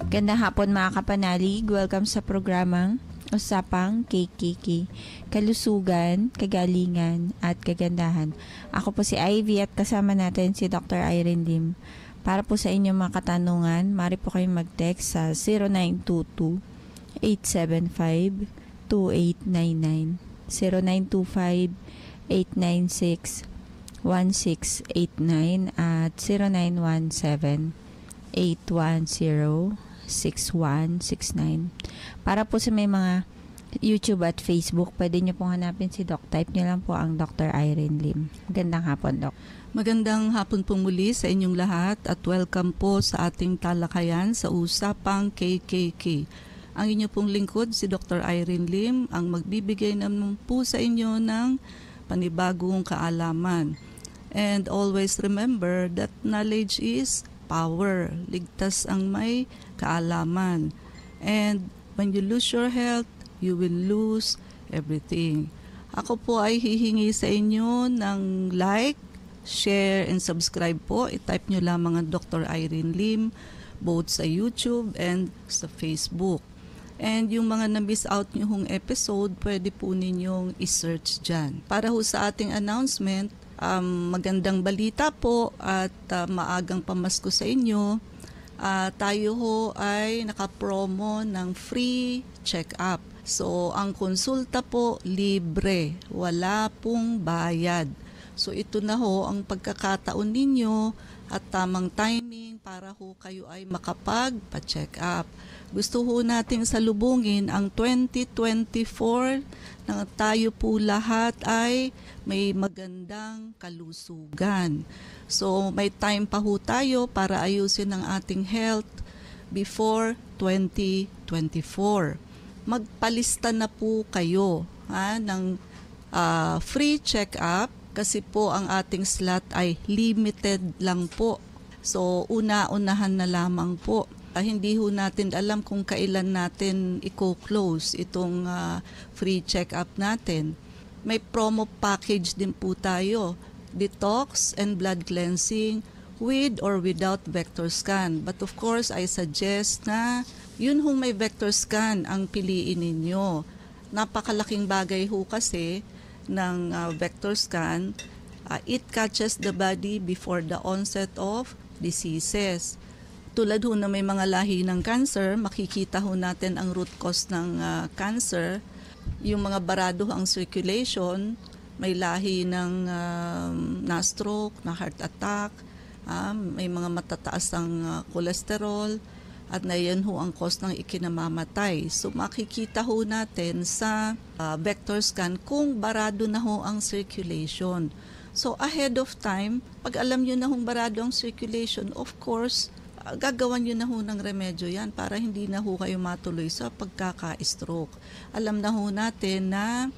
Gandang hapon mga kapanalig. Welcome sa programang Usapang KKK. Kalusugan, kagalingan, at kagandahan. Ako po si Ivy at kasama natin si Dr. Irene Lim. Para po sa inyong mga katanungan, maaari po kayong mag-text sa 0922-875-2899. 0925-896-1689 at 0917-810-6169. Para po sa may mga YouTube at Facebook, pwede nyo pong hanapin si Doc. Type nyo lang po ang Dr. Irene Lim. Magandang hapon, Doc. Magandang hapon po muli sa inyong lahat at welcome po sa ating talakayan sa Usapang KKK. Ang inyo pong lingkod, si Dr. Irene Lim, ang magbibigay naman po sa inyo ng panibagong kaalaman. And always remember that knowledge is power. Ligtas ang may kaalaman. And when you lose your health, you will lose everything. Ako po ay hihingi sa inyo ng like, share, and subscribe po. I-type nyo lamang ang Dr. Irene Lim, both sa YouTube and sa Facebook. And yung mga na-miss out nyo hong episode, pwede po ninyong i-search dyan. Para ho sa ating announcement, magandang balita po at maagang pamasko sa inyo. Tayo ho ay nakapromo ng free check-up. So, ang konsulta po, libre. Wala pong bayad. So, ito na ho ang pagkakataon ninyo at tamang timing para ho kayo ay makapag-check up. Gusto ho nating salubungin ang 2024 na tayo po lahat ay may magandang kalusugan. So, may time pa ho tayo para ayusin ang ating health before 2024. Magpalista na po kayo ng free check-up kasi po ang ating slot ay limited lang po. So, una-unahan na lamang po. Hindi ho natin alam kung kailan natin i-close itong free check-up natin. May promo package din po tayo. Detox and blood cleansing with or without vector scan. But of course, I suggest na yun hong may vector scan ang piliin ninyo. Napakalaking bagay ho kasi ng vector scan. It catches the body before the onset of diseases. Tulad ho na may mga lahi ng cancer, makikita ho natin ang root cause ng cancer. Yung mga barado ang circulation, may lahi ng na-stroke, na heart attack, may mga matataas ang cholesterol, at na yan ho ang cause ng ikinamamatay. So makikita ho natin sa vector scan kung barado na ho ang circulation. So ahead of time, pag alam nyo na hong barado ang circulation, of course, gagawan nyo na ho ng remedyo yan para hindi na ho kayo matuloy sa pagkaka-stroke. Alam na ho natin na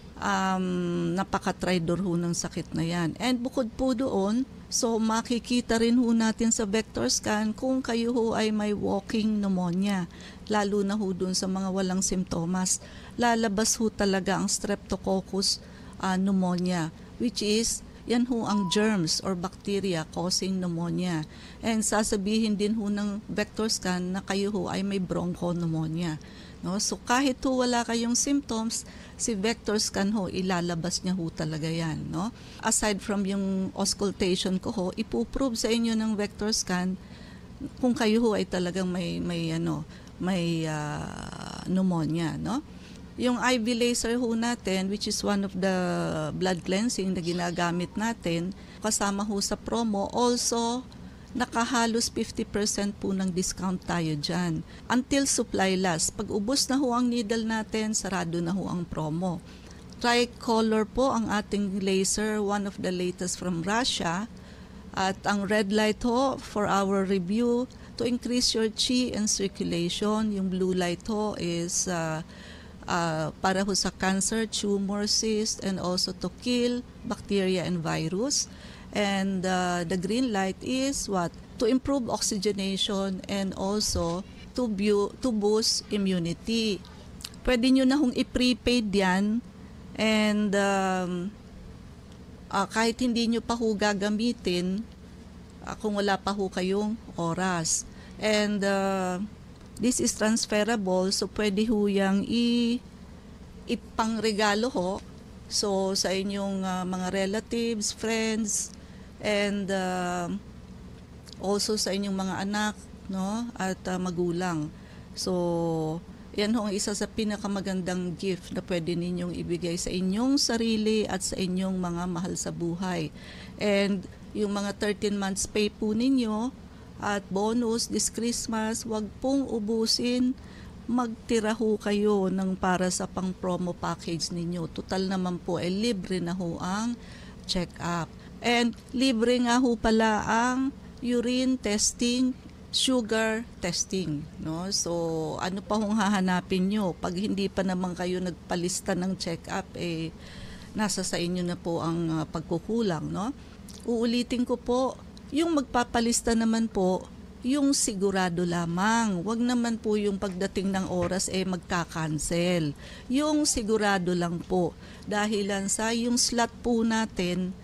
napaka-tridor ho ng sakit na yan. And bukod po doon, so makikita rin ho natin sa vector scan kung kayo ho ay may walking pneumonia. Lalo na ho doon sa mga walang simptomas. Lalabas ho talaga ang streptococcus pneumonia, which is yan ho ang germs or bacteria causing pneumonia. And sasabihin din ho ng vector scan na kayo ho ay may bronchopneumonia. No? So kahit ho wala kayong symptoms, si vector scan ho, ilalabas niya ho talaga yan. No? Aside from yung auscultation ko ho, ipuprove sa inyo ng vector scan kung kayo ho ay talagang may pneumonia. No? Yung IV laser ho natin, which is one of the blood cleansing na ginagamit natin, kasama ho sa promo, also nakahalos 50% po ng discount tayo dyan. Until supply last. Pag ubos na ho ang needle natin, sarado na ho ang promo. Tricolor po ang ating laser, one of the latest from Russia. At ang red light ho for our review to increase your chi and circulation. Yung blue light ho is para ho sa cancer, tumor, cyst, and also to kill bacteria and virus. And the green light is what? To improve oxygenation and also to boost immunity. Pwede nyo na hong i-prepaid yan and kahit hindi nyo pa ho gagamitin kung wala pa ho kayong oras. And this is transferable, so pwede ho yang ipangregalo ho. So sa inyong mga relatives, friends, and also sa inyong mga anak, no, at magulang. So yan ho ang isa sa pinakamagandang gift na pwede ninyong ibigay sa inyong sarili at sa inyong mga mahal sa buhay. And yung mga 13 months pay po ninyo at bonus this Christmas, wag pong ubusin. Magtira ho kayo ng para sa pang promo package ninyo. Total naman po ay libre na ho ang check-up. And libre nga ho pala ang urine testing, sugar testing, no? So ano pa hong hahanapin nyo? Pag hindi pa naman kayo nagpalista ng check-up, nasa sa inyo na po ang pagkukulang, no? Uulitin ko po, yung magpapalista naman po, yung sigurado lamang. Wag naman po yung pagdating ng oras magka-cancel. Yung sigurado lang po. Dahilan sa yung slot po natin,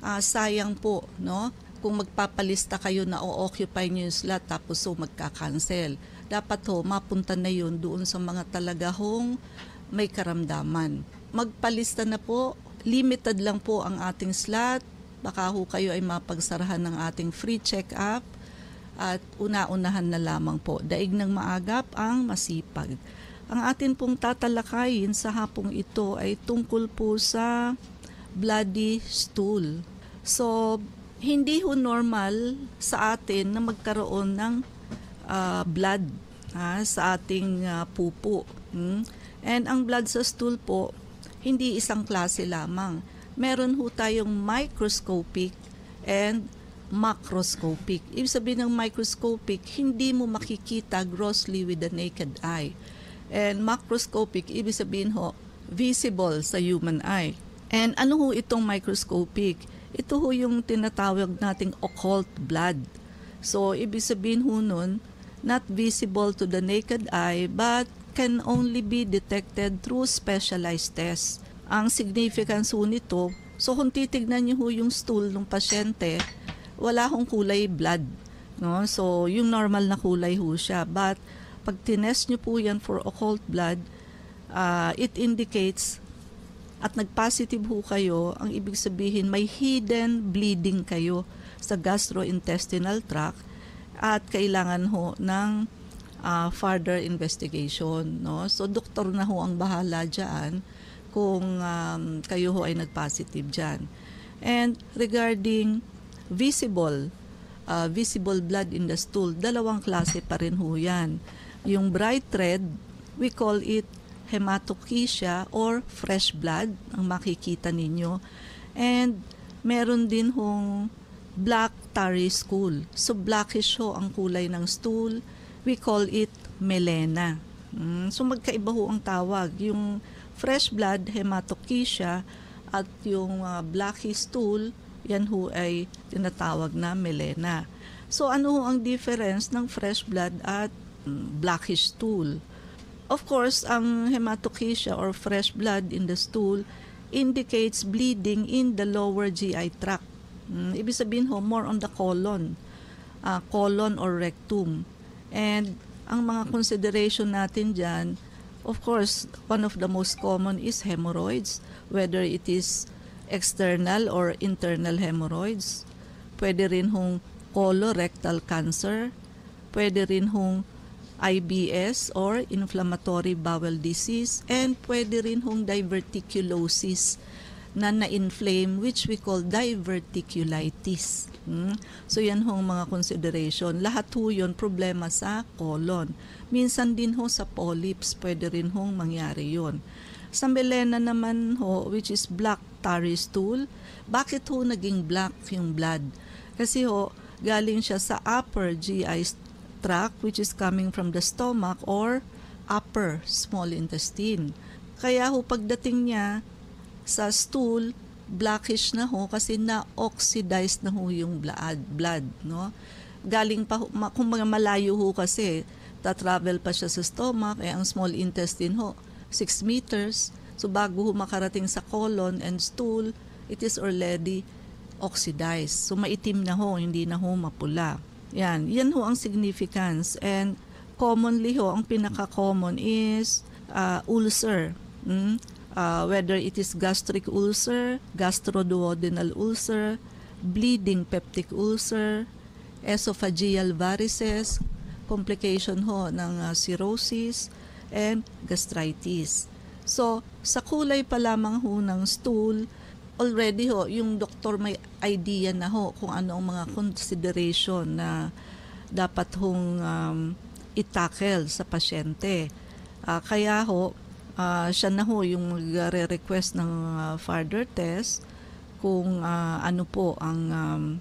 sayang po, no? Kung magpapalista kayo na o-occupy nyo yung slot tapos magka-cancel. Dapat mapunta na yun doon sa mga talaga hong may karamdaman. Magpalista na po, limited lang po ang ating slot. Baka kayo ay mapagsarahan ng ating free check-up at una-unahan na lamang po. Daig ng maagap ang masipag. Ang atin pong tatalakayin sa hapong ito ay tungkol po sa bloody stool. So, hindi ho normal sa atin na magkaroon ng blood sa ating pupo. And ang blood sa stool po, hindi isang klase lamang. Meron ho tayong microscopic and macroscopic. Ibig sabihin ng microscopic, hindi mo makikita grossly with the naked eye. And macroscopic, ibig sabihin visible sa human eye. And ano ho itong microscopic? Ito ho yung tinatawag nating occult blood. So, ibig sabihin ho nun, not visible to the naked eye, but can only be detected through specialized tests. Ang significance ho nito, so kung titignan niyo ho yung stool ng pasyente, wala hong kulay blood. No? So, yung normal na kulay ho siya. But, pag tinest niyo po yan for occult blood, it indicates at nag-positive ho kayo, ang ibig sabihin may hidden bleeding kayo sa gastrointestinal tract at kailangan ho ng further investigation. No? So, doktor na ho ang bahala dyan kung kayo ho ay nag-positive dyan. And regarding visible blood in the stool, dalawang klase pa rin ho yan. Yung bright red, we call it hematochezia or fresh blood ang makikita ninyo. And meron din hong black tarry stool. So blackish ho ang kulay ng stool. We call it melena. So magkaiba ho ang tawag. Yung fresh blood, hematochezia, at yung blackish stool, yan ho ay tinatawag na melena. So ano ho ang difference ng fresh blood at blackish stool? Of course, ang hematochezia or fresh blood in the stool indicates bleeding in the lower GI tract. Ibig sabihin more on the colon or rectum. And ang mga consideration natin dyan, of course, one of the most common is hemorrhoids, whether it is external or internal hemorrhoids. Pwede rin colorectal cancer. Pwede rin IBS or inflammatory bowel disease, and pwede rin diverticulosis na na-inflame, which we call diverticulitis. So yan mga consideration. Lahat yun problema sa colon. Minsan din sa polyps, pwede rin mangyari yun. Sa melena naman which is black tarry stool, bakit naging black yung blood? Kasi galing siya sa upper GI tract, which is coming from the stomach or upper small intestine. Kaya pagdating niya sa stool, blackish na kasi na-oxidized na yung blood, no? Galing pa, kung malayo kasi, ta-travel pa siya sa stomach, ang small intestine 6 meters. So bago makarating sa colon and stool, it is already oxidized. So maitim na hindi na mapula. Yan ang significance. And Commonly ho, ang pinaka-common is ulcer. Whether it is gastric ulcer, gastroduodenal ulcer, bleeding peptic ulcer, esophageal varices, complication ho ng cirrhosis, and gastritis. So, sa kulay pa lamang ho ng stool, already ho, yung doktor may idea na ho kung ano ang mga consideration na dapat hong itackle sa pasyente. Kaya ho, siya na ho yung magre-request ng further test kung ano po ang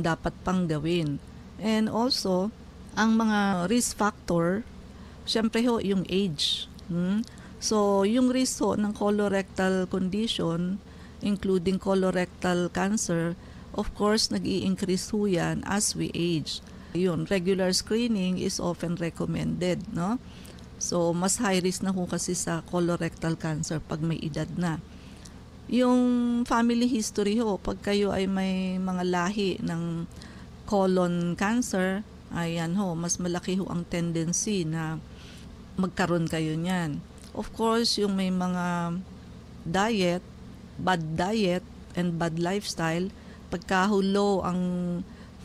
dapat pang gawin. And also, ang mga risk factor, syempre ho, yung age. So, yung risk ho ng colorectal condition, including colorectal cancer, of course, nag-i-increase ho yan as we age. Yun, regular screening is often recommended, no? So, mas high risk na ho kasi sa colorectal cancer pag may edad na. Yung family history ho, pag kayo ay may mga lahi ng colon cancer, ayan ho, mas malaki ho ang tendency na magkaroon kayo niyan. Of course, yung may mga bad diet and bad lifestyle, pagka low ang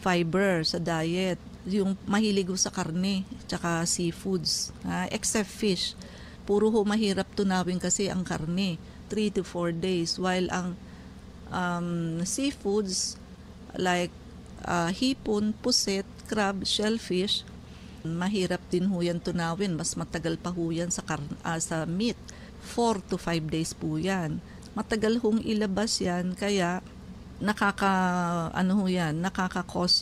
fiber sa diet, yung mahilig sa karne, tsaka seafoods, except fish. Puro ho mahirap tunawin kasi ang karne, 3 to 4 days, while ang seafoods like hipon, puset, crab, shellfish, mahirap din ho yan tunawin. Mas matagal pa ho yan sa meat. 4 to 5 days po yan. Matagal hong ilabas yan, kaya nakaka-cause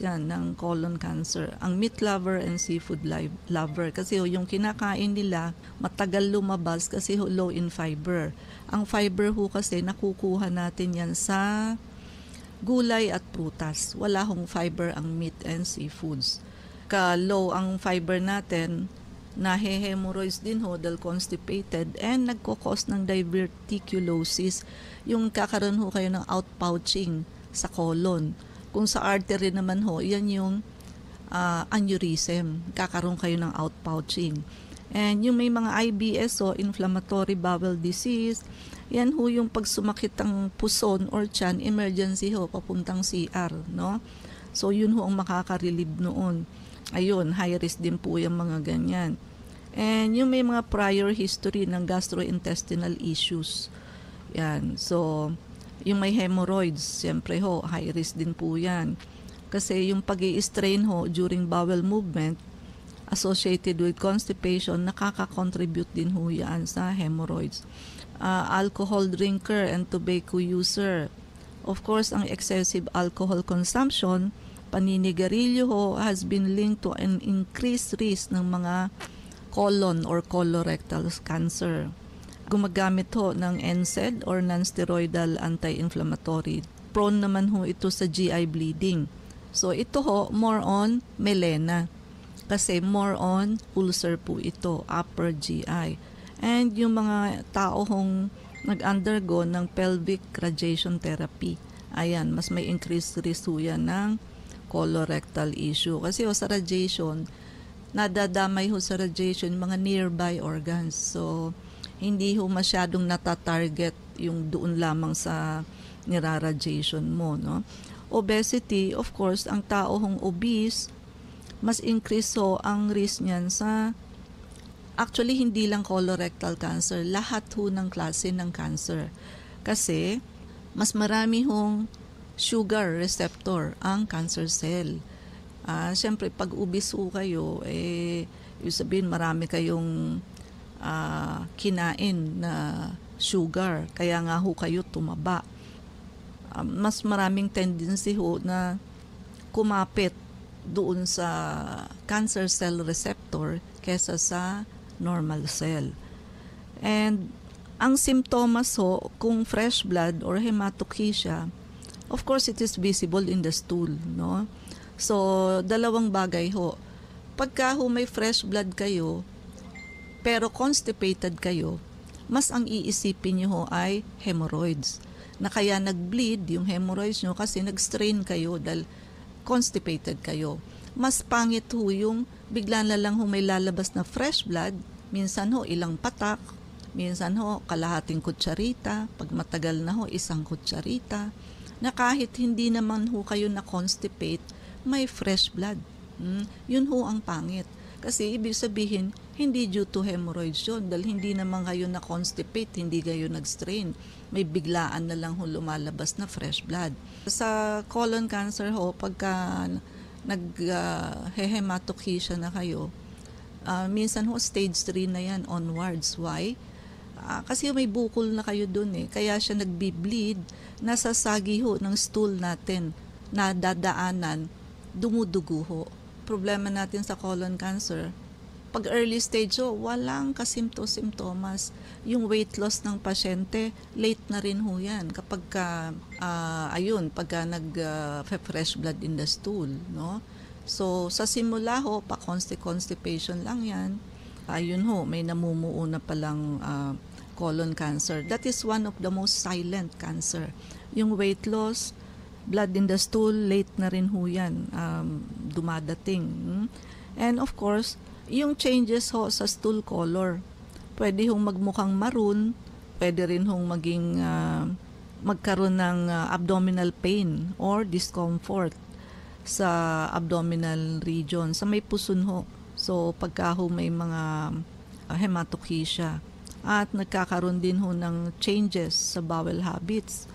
yan ng colon cancer. Ang meat lover and seafood lover. Kasi ho, yung kinakain nila, matagal lumabas kasi ho, low in fiber. Ang fiber ho kasi, nakukuha natin yan sa gulay at prutas. Wala hong fiber ang meat and seafoods. Low ang fiber natin, nahe-hemorrhoids din ho dahil constipated, and nagkukos ng diverticulosis. Yung kakaroon ho kayo ng outpouching sa colon. Kung sa artery naman ho, yan yung aneurysm. Kakaroon kayo ng outpouching. And yung may mga IBS o inflammatory bowel disease, yan ho yung pag sumakit ang puson or tiyan, emergency ho, papuntang CR, no? So yun ho ang makaka-relieve noon. Ayun, high risk din po yung mga ganyan. And yung may mga prior history ng gastrointestinal issues. Yan. So, yung may hemorrhoids, siyempre ho, high risk din po yan. Kasi yung pag-i-strain ho during bowel movement associated with constipation, nakaka-contribute din ho yan sa hemorrhoids. Alcohol drinker and tobacco user. Of course, ang excessive alcohol consumption, paninigarilyo ho, has been linked to an increased risk ng mga colon or colorectal cancer. Gumagamit ho ng NSAID or non-steroidal anti-inflammatory. Prone naman ho ito sa GI bleeding. So ito ho, more on melena. Kasi more on ulcer po ito, upper GI. And yung mga tao hong nag-undergo ng pelvic radiation therapy, ayan, mas may increased risk ho yan ng colorectal issue. Kasi ho, sa radiation, nadadamay ho sa radiation mga nearby organs. So, hindi ho masyadong natatarget yung doon lamang sa niraradiation mo, no? Obesity, of course, ang tao hong obese, mas increase ho ang risk niyan sa, actually, hindi lang colorectal cancer, lahat ho ng klase ng cancer. Kasi, mas marami hong sugar receptor ang cancer cell. Siyempre, pag obese ho kayo, yung sabihin, marami kayong kinain na sugar, kaya nga ho kayo tumaba. Mas maraming tendency ho na kumapit doon sa cancer cell receptor kesa sa normal cell. And ang simptomas ho, kung fresh blood or hematochezia, of course, it is visible in the stool, no? So, dalawang bagay ho. Pagka ho may fresh blood kayo, pero constipated kayo, mas ang iisipin nyo ho ay hemorrhoids. Na kaya nag-bleed yung hemorrhoids nyo kasi nag-strain kayo dahil constipated kayo. Mas pangit ho yung bigla na lang ho may lalabas na fresh blood, minsan ho ilang patak, minsan ho kalahating kutsarita, pag matagal na ho isang kutsarita, na kahit hindi naman ho kayo na-constipate, may fresh blood. Yun ho ang pangit. Kasi ibig sabihin, hindi due to hemorrhoids yun. Dahil hindi naman kayo na-constipate, hindi kayo nag-strain. May biglaan na lang ho lumalabas na fresh blood. Sa colon cancer ho, pagka nag-hematochysia na kayo, minsan ho stage 3 na yan onwards. Why? Kasi may bukol na kayo dun eh. Kaya siya nagbi-bleed, nasasagi ho ng stool natin na dadaanan, dumudugo ho. Problema natin sa colon cancer, pag early stage ho, walang kasimptomas. Yung weight loss ng pasyente, late na rin ho yan. Kapag pagka nag-fresh blood in the stool, no? So, sa simula ho, constipation lang yan. Ayun ho, may namumuo na palang colon cancer. That is one of the most silent cancer. Yung weight loss, blood in the stool, late na rin ho yan, dumadating. And of course, yung changes ho sa stool color, pwede hong magmukhang maroon, pwede rin hong magkaroon ng abdominal pain or discomfort sa abdominal region, sa may puson ho. So, pagka ho may mga hematochysia, at nagkakaroon din ho ng changes sa bowel habits.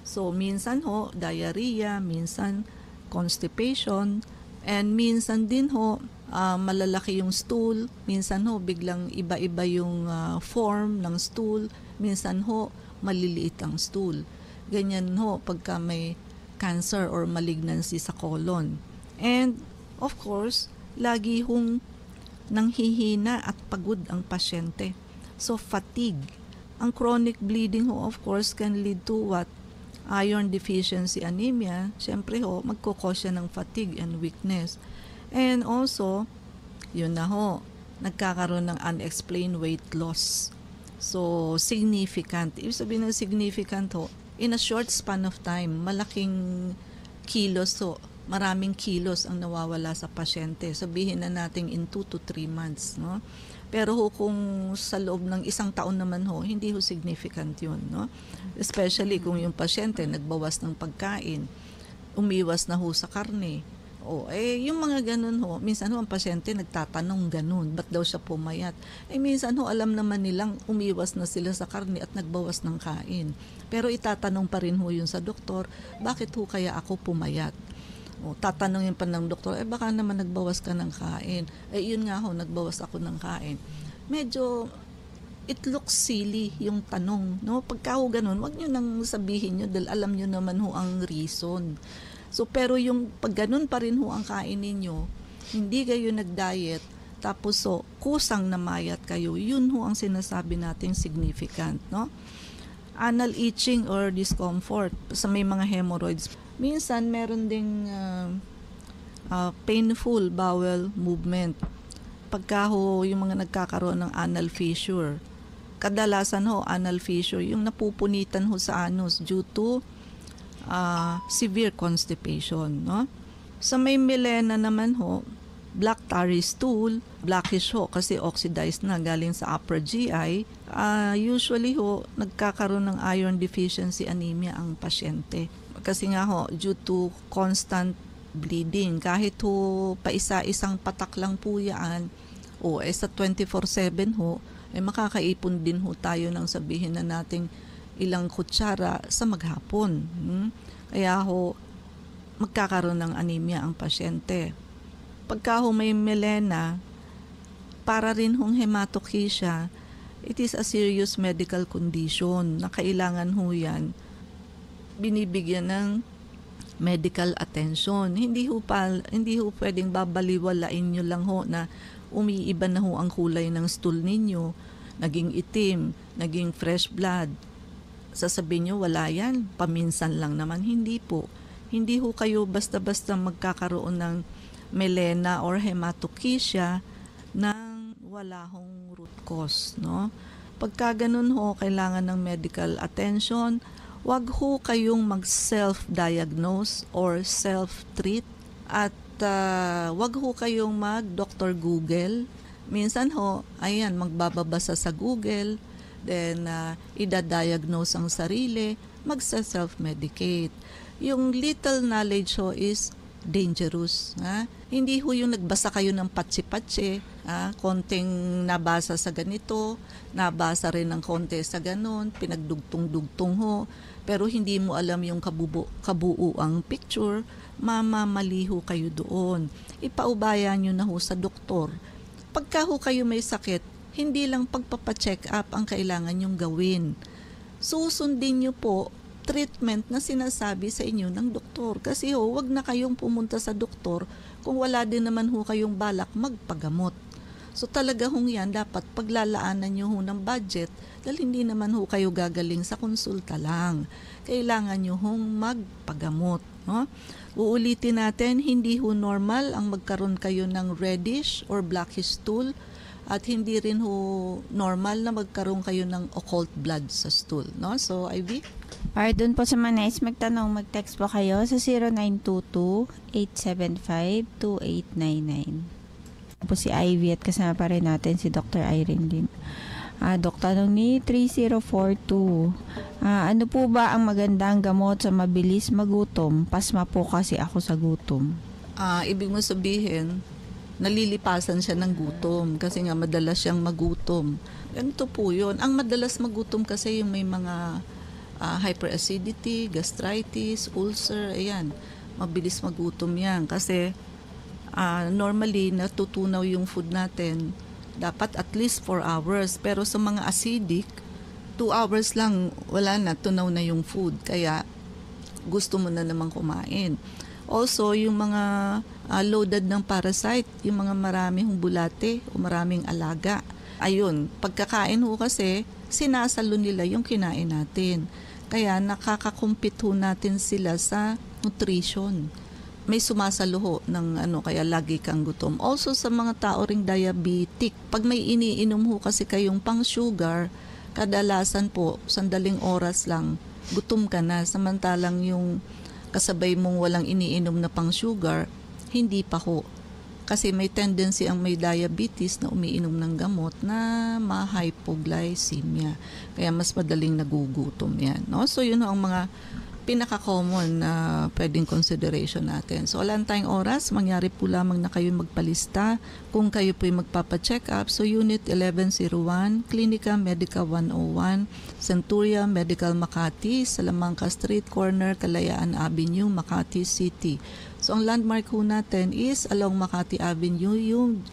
So, minsan ho, diarrhea, minsan constipation, and minsan din ho, malalaki yung stool, minsan ho, biglang iba-iba yung form ng stool, minsan ho, maliliit ang stool. Ganyan ho, pagka may cancer or malignancy sa colon. And, of course, lagi hong nanghihina at pagod ang pasyente. So, fatigue. Ang chronic bleeding ho, of course, can lead to what? Iron deficiency anemia. Siyempre ho, magkukos siya ng fatigue and weakness. And also, yun na ho, nagkakaroon ng unexplained weight loss. So, significant. Ibig sabihin ng significant ho, in a short span of time, malaking kilos ho, maraming kilos ang nawawala sa pasyente. Sabihin na natin in 2 to 3 months, no? Pero ho, kung sa loob ng 1 taon naman ho, hindi ho significant yun, no? Especially kung yung pasyente nagbawas ng pagkain, umiwas na ho sa karne. Yung mga ganun ho, minsan ho ang pasyente nagtatanong ganun, ba't daw siya pumayat? Minsan ho, alam naman nilang umiwas na sila sa karne at nagbawas ng kain. Pero itatanong pa rin ho yun sa doktor, bakit ho kaya ako pumayat? Tatanungin pa ng doktor, baka naman nagbawas ka ng kain. Yun nga ho, nagbawas ako ng kain. Medyo, it looks silly yung tanong, no? Pagka ho ganun, wag nyo nang sabihin nyo dahil alam nyo naman ho ang reason. So, pero yung pag ganun pa rin ho ang kain ninyo, hindi kayo nag-diet, tapos kusang namayat kayo, yun ho ang sinasabi nating significant, no? Anal itching or discomfort sa may mga hemorrhoids. Minsan, meron ding painful bowel movement. Pagka ho, yung mga nagkakaroon ng anal fissure. Kadalasan ho, anal fissure, yung napupunitan ho sa anus due to severe constipation, no? Sa may melena naman ho, black tarry stool, blackish ho kasi oxidized na galing sa upper GI. Usually ho, nagkakaroon ng iron deficiency anemia ang pasyente. Kasi nga ho, due to constant bleeding, kahit ho paisa-isang patak lang po yan, sa 24/7 ho, makakaipon din ho tayo ng sabihin na nating ilang kutsara sa maghapon. Kaya ho, magkakaroon ng anemia ang pasyente. Pagka ho may melena, para rin hong hematochysia, it is a serious medical condition na kailangan ho yan binibigyan ng medical attention. Hindi ho pwedeng babaliwalain nyo lang ho na umiiba na ho ang kulay ng stool ninyo, naging itim, naging fresh blood. Sasabihin nyo, wala yan, paminsan lang naman. Hindi po. Hindi ho kayo basta-basta magkakaroon ng melena or hematochysia nang wala hong root cause, no? Pagka ganun ho, kailangan ng medical attention. Wag ho kayong mag-self-diagnose or self-treat at wag ho kayong mag-Dr. Google. Minsan ho, ayan, magbababasa sa Google, then idadiagnose ang sarili, magsa-self-medicate. Yung little knowledge ho is dangerous. Hindi ho yung nagbasa kayo ng patsi-patsi, konting nabasa sa ganito, nabasa rin ng konti sa ganon, pinagdugtong-dugtong ho, pero hindi mo alam yung kabuuang picture, mamamali ho kayo doon. Ipaubaya nyo na ho sa doktor. Pagka ho kayo may sakit, hindi lang pagpapacheck up ang kailangan nyong gawin. Susundin nyo po treatment na sinasabi sa inyo ng doktor. Kasi wag na kayong pumunta sa doktor kung wala din naman ho kayong balak magpagamot. So talaga hong yan, dapat paglalaanan nyo ho ng budget dahil hindi naman ho kayo gagaling sa konsulta lang. Kailangan nyo hong magpagamot. No? Uulitin natin, hindi ho normal ang magkaroon kayo ng reddish or blackish stool at hindi rin ho normal na magkaroon kayo ng occult blood sa stool. No? So, Ivy? Para dun po sa mga nais magtanong, mag-text po kayo sa 0922-875-2899. Po si Ivy at kasama pa rin natin si Dr. Irene Lim. Dok, tanong ni 3042. Ano po ba ang magandang gamot sa mabilis magutom? Pasma po kasi ako sa gutom. Ibig mo sabihin, nalilipasan siya ng gutom kasi nga madalas siyang magutom. Ganito po yun. Ang madalas magutom kasi yung may mga hyperacidity, gastritis, ulcer, ayan. Mabilis magutom yan kasi normally natutunaw yung food natin dapat at least 4 hours. Pero sa mga acidic, 2 hours lang, wala na, tunaw na yung food. Kaya gusto mo na namang kumain. Also, yung mga loaded ng parasite, yung mga maraming bulate o maraming alaga. Ayun, pagkakain ho kasi, sinasalo nila yung kinain natin. Kaya nakakakumpit ho natin sila sa nutrition. May sumasalo ho ng kaya lagi kang gutom. Also sa mga tao ring diabetic, pag may iniinom ho kasi kayong pang sugar, kadalasan po, sandaling oras lang, gutom ka na. Samantalang yung kasabay mong walang iniinom na pang sugar, hindi pa ho. Kasi may tendency ang may diabetes na umiinom ng gamot na ma-hypoglycemia. Kaya mas madaling nagugutom yan. No? So yun ho ang mga pinaka-common na pwedeng consideration natin. So, wala tayong oras. Mangyari po lamang na kayo magpalista kung kayo po'y magpapacheck up. So, Unit 1101, Clinica Medica 101, Centuria Medical Makati, Salamanca Street Corner, Kalayaan Avenue, Makati City. So, ang landmark ho natin is along Makati Avenue, yung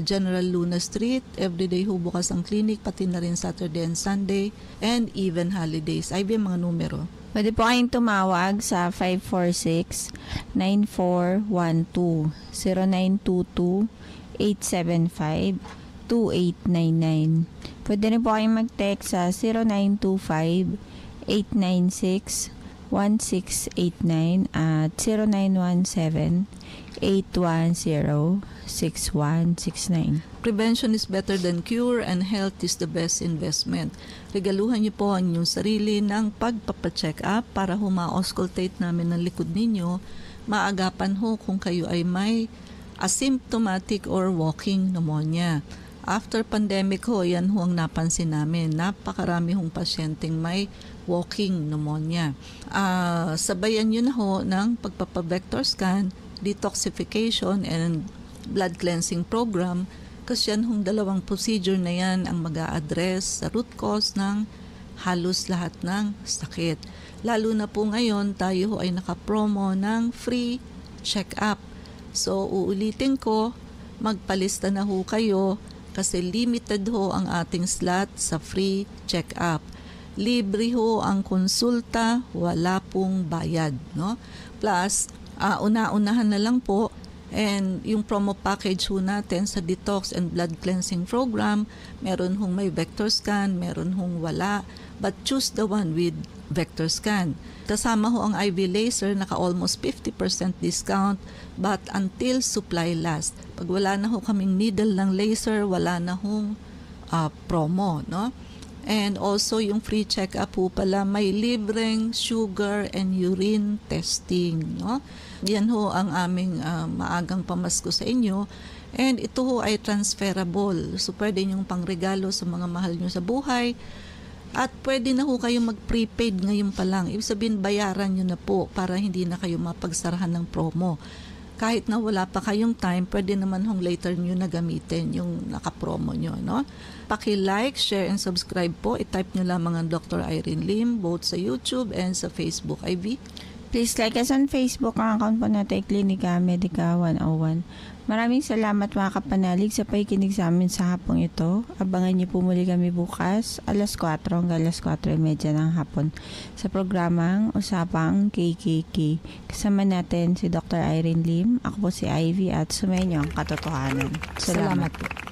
General Luna Street. Everyday ho bukas ang clinic, pati na rin Saturday and Sunday, and even holidays. Ay, mga numero. Pwede po kayong tumawag sa 546-9412, 0922-875-2899. Pwede rin po kayong mag-text sa 0925-896-1689 at 0917-810-6169. Prevention is better than cure and health is the best investment. Regaluhan niyo po ang inyong sarili ng pagpapacheck up para huma-auscultate namin ng likod ninyo. Maagapan ho kung kayo ay may asymptomatic or walking pneumonia. After pandemic ho, yan ho ang napansin namin. Napakarami hong pasyenteng may walking pneumonia. Sabayan nyo na ho ng pagpapavector scan, detoxification, and blood cleansing program. Kasi yan hong dalawang procedure na yan ang mag-a-address sa root cause ng halos lahat ng sakit. Lalo na po ngayon, tayo ho ay nakapromo ng free check-up. So, uulitin ko, magpalista na ho kayo kasi limited ho ang ating slot sa free check-up. Libre ho ang konsulta, wala pong bayad. No? Plus, una-unahan na lang po. And yung promo package ho natin sa detox and blood cleansing program, meron hong may vector scan, meron hong wala, but choose the one with vector scan. Kasama ho ang IV laser, naka almost 50% discount, but until supply last. Pag wala na ho kaming needle ng laser, wala na hong promo, no? And also yung free check-up po pala, may libreng sugar and urine testing. No? Yan ho ang aming maagang pamasko sa inyo. And ito ho ay transferable. So pwede yung pangregalo sa mga mahal nyo sa buhay. At pwede na ho kayong mag-prepaid ngayon pa lang. Ibig sabihin, bayaran nyo na po para hindi na kayo mapagsarahan ng promo. Kahit na wala pa kayong time, pwede naman hong later nyo na gamitin yung nakapromo nyo. No? Paki-like, share, and subscribe po. I-type nyo lamang ang Dr. Irene Lim, both sa YouTube and sa Facebook. Ivy? Please like us on Facebook. Ang account po natin ay Klinika Medica 101. Maraming salamat mga kapanalig sa pakikinig sa amin sa hapong ito. Abangan niyo po muli kami bukas, alas 4 hanggang alas 4:30 ng hapon sa programang Usapang KKK. Kasama natin si Dr. Irene Lim, ako po si Ivy at sumayin niyo ang katotohanan. Salamat po.